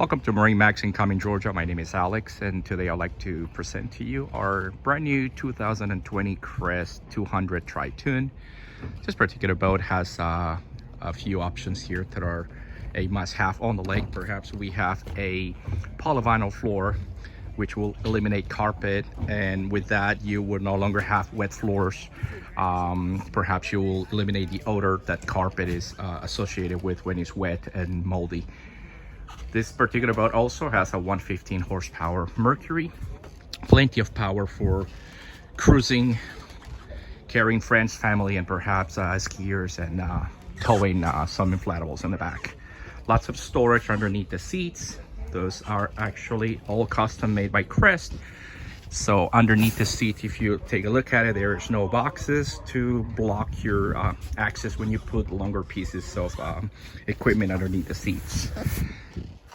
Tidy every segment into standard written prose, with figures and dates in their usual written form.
Welcome to Marine Max in Cumming, Georgia. My name is Alex, and today I'd like to present to you our brand new 2020 Crest 200 Tri-Toon. This particular boat has a few options here that are a must-have on the lake. Perhaps we have a polyvinyl floor, which will eliminate carpet, and with that you will no longer have wet floors. Perhaps you will eliminate the odor that carpet is associated with when it's wet and moldy. This particular boat also has a 115 horsepower Mercury, plenty of power for cruising, carrying friends, family, and perhaps skiers, and towing some inflatables in the back. Lots of storage underneath the seats. Those are actually all custom made by Crest. So underneath the seat, if you take a look at it, there's no boxes to block your access when you put longer pieces of equipment underneath the seats.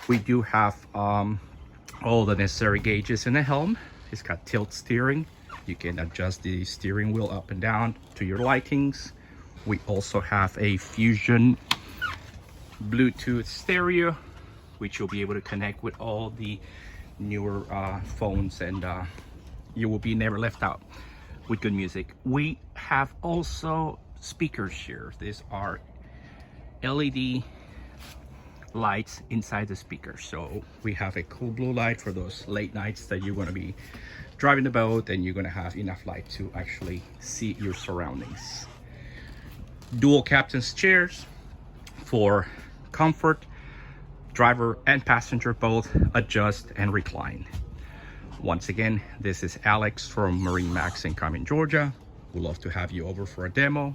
We do have all the necessary gauges in the helm. It's got tilt steering. You can adjust the steering wheel up and down to your likings. We also have a Fusion Bluetooth stereo, which you'll be able to connect with all the newer phones, and you will be never left out with good music. We have also speakers here. These are LED lights inside the speaker, so we have a cool blue light for those late nights that you're going to be driving the boat and you're going to have enough light to actually see your surroundings. Dual captain's chairs for comfort. Driver and passenger both adjust and recline. Once again, this is Alex from Marine Max in Cumming, Georgia. We'd love to have you over for a demo.